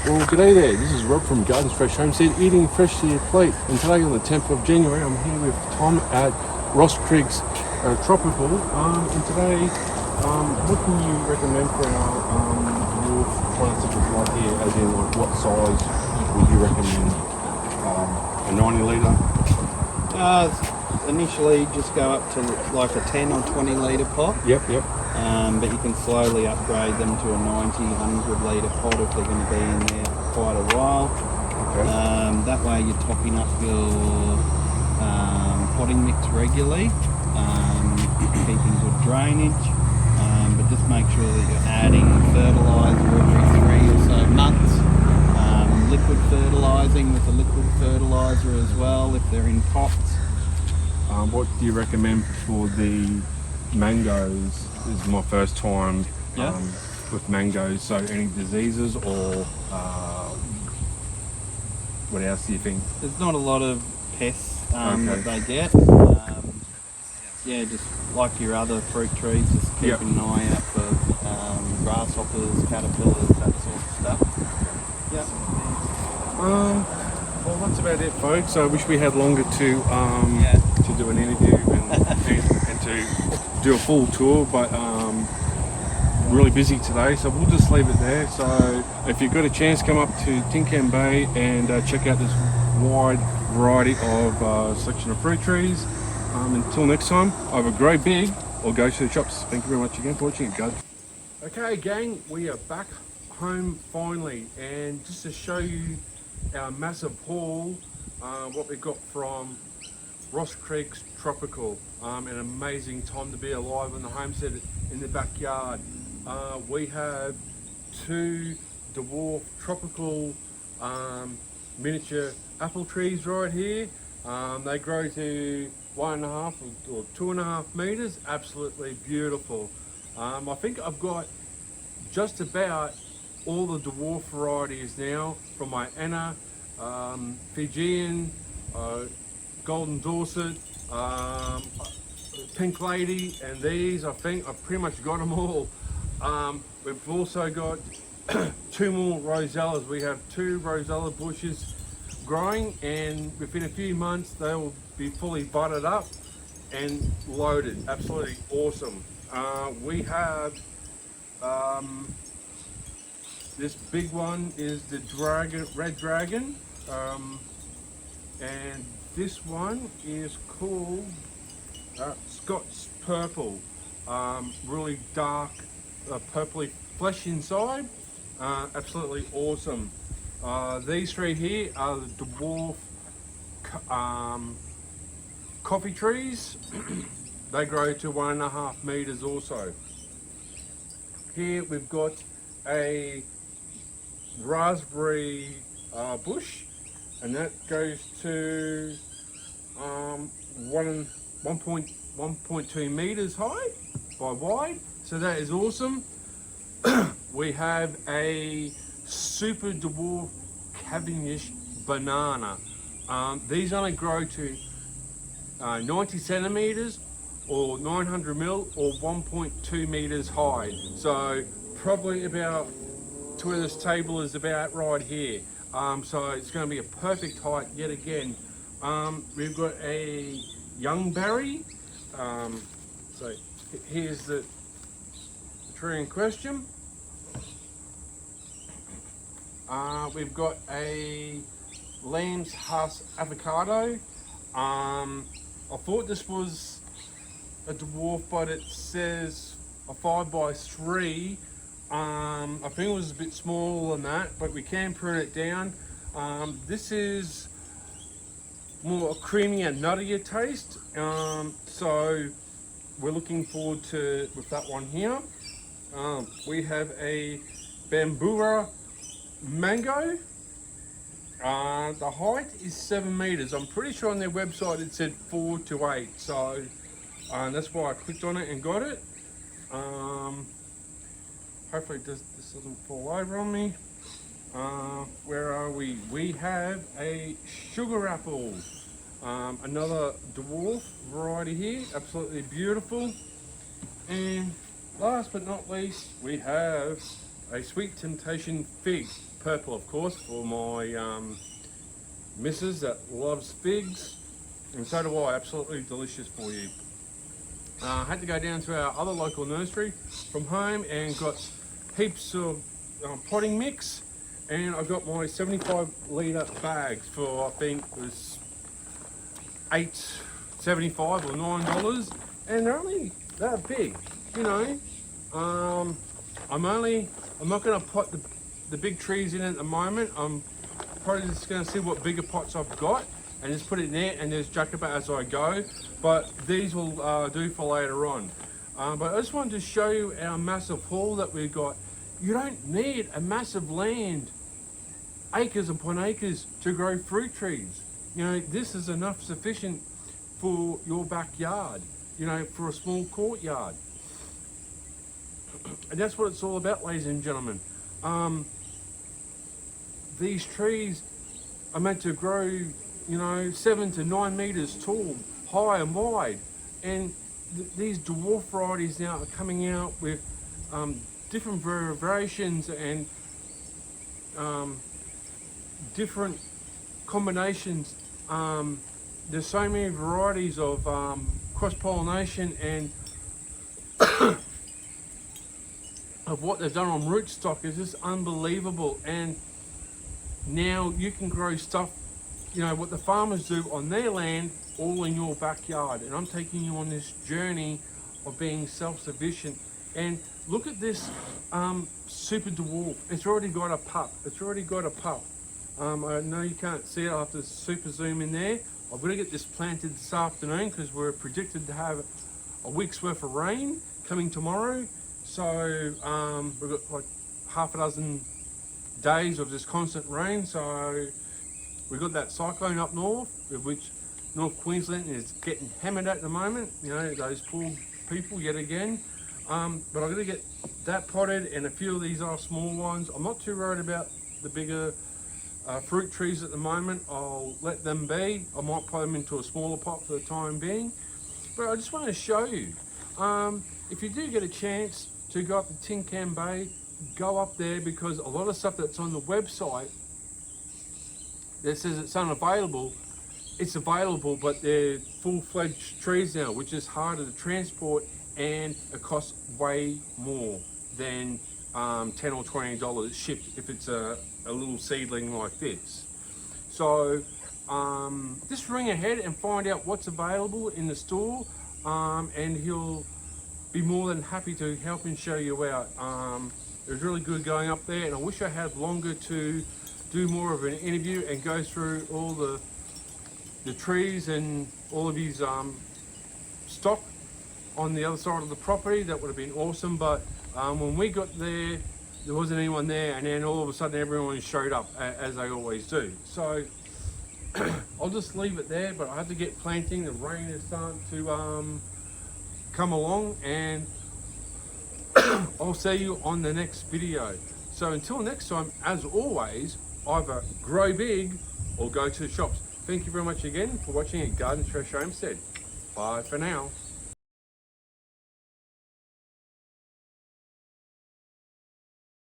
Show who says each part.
Speaker 1: Well, g'day there. This is Rob from Gardens Fresh Homestead, eating fresh to your plate. And today, on the 10th of January, I'm here with Tom at Ross Creek's Tropical. And today, what can you recommend for our dwarf plants that we've got here? As in, like, what size would you recommend? A 90 litre?
Speaker 2: Initially, just go up to like a 10 or 20 litre pot.
Speaker 1: Yep.
Speaker 2: But you can slowly upgrade them to a 90, 100 litre pot if they're going to be in there for quite a while.
Speaker 1: Okay.
Speaker 2: That way you're topping up your potting mix regularly, keeping good drainage, but just make sure that you're adding fertiliser every 3 or so months. Liquid fertilising with the liquid fertiliser as well if they're in pots.
Speaker 1: What do you recommend for the mangoes? This is my first time with mangoes, so any diseases or what else do you think?
Speaker 2: There's not a lot of pests that they get. Just like your other fruit trees, just keeping an eye out for grasshoppers, caterpillars, that sort of stuff. Yeah.
Speaker 1: Well, that's about it, folks. I wish we had longer to do an interview and to do a full tour, but really busy today, so we'll just leave it there. So if you've got a chance, come up to Tin Can Bay and check out this wide variety of selection of fruit trees. Until next time, either grow big or go to the shops. Thank you very much again for watching it, guys. Okay, gang, we are back home finally, and just to show you our massive haul, what we got from Ross Creek's Tropical. An amazing time to be alive on the homestead in the backyard. We have 2 dwarf tropical miniature apple trees right here. They grow to 1.5 or 2.5 meters. Absolutely beautiful. I think I've got just about all the dwarf varieties now, from my Anna, Fijian, Golden Dorset, Pink Lady, and these. I think I've pretty much got them all. We've also got 2 more rosellas. We have 2 rosella bushes growing, and within a few months they will be fully budded up and loaded. Absolutely awesome. We have this big one is the red dragon, and this one is called Scots Purple. Really dark purpley flesh inside. Absolutely awesome. These 3 here are the dwarf coffee trees. They grow to 1.5 meters also. Here we've got a raspberry bush, and that goes to 1.2 meters high by wide, so that is awesome. We have a super dwarf Cavendish banana. These only grow to 90 centimeters or 900 mil or 1.2 meters high, so probably about to where this table is about right here. So it's going to be a perfect height yet again. We've got a youngberry. So here's the tree in question. We've got a Lamb's Husk avocado. I thought this was a dwarf, but it says a 5x3. I think it was a bit smaller than that, but we can prune it down. This is more a creamy and nuttier taste, so we're looking forward to with that one here. We have a Bambaroo mango. The height is 7 meters. I'm pretty sure on their website it said 4 to 8, so that's why I clicked on it and got it. Hopefully this doesn't fall over on me. Where are we? We have a sugar apple, another dwarf variety here, absolutely beautiful. And last but not least, we have a Sweet Temptation fig, purple of course, for my missus that loves figs, and so do I. Absolutely delicious for you. I had to go down to our other local nursery from home and got heaps of potting mix, and I got my 75 litre bags for I think it was $8.75 or $9, and they're only that big, you know. I'm not going to pot the big trees in at the moment. I'm probably just going to see what bigger pots I've got and just put it in there and just jack about as I go. But these will do for later on. But I just wanted to show you our massive haul that we've got. You don't need a massive land, acres upon acres, to grow fruit trees. You know, this is enough sufficient for your backyard, you know, for a small courtyard. And that's what it's all about, ladies and gentlemen. These trees are meant to grow, you know, 7 to 9 meters tall, high and wide. And these dwarf varieties now are coming out with different variations and different combinations. There's so many varieties of cross-pollination and of what they've done on rootstock is just unbelievable. And now you can grow stuff, you know, what the farmers do on their land, all in your backyard. And I'm taking you on this journey of being self-sufficient. And look at this super dwarf. It's already got a pup. I know you can't see it. I'll have to super zoom in there. I've got to get this planted this afternoon because we're predicted to have a week's worth of rain coming tomorrow. So we've got like half a dozen days of this constant rain. So we've got that cyclone up north, which North Queensland is getting hammered at the moment. You know, those poor people yet again. But I've got to get that potted, and a few of these are small ones. I'm not too worried about the bigger fruit trees at the moment. I'll let them be. I might put them into a smaller pot for the time being. But I just want to show you, if you do get a chance to go up to Tin Can Bay, go up there, because a lot of stuff that's on the website that says it's unavailable, it's available, but they're full-fledged trees now, which is harder to transport, and it costs way more than $10 or $20 shipped if it's a little seedling like this. So just ring ahead and find out what's available in the store, and he'll be more than happy to help and show you out. It was really good going up there, and I wish I had longer to do more of an interview and go through all the trees and all of his stock on the other side of the property. That would have been awesome, but when we got there wasn't anyone there, and then all of a sudden everyone showed up, as they always do. So I'll just leave it there, but I have to get planting. The rain is starting to come along, and I'll see you on the next video. So until next time, as always, either grow big or go to the shops. Thank you very much again for watching at Garden Fresh Homestead. Bye for now.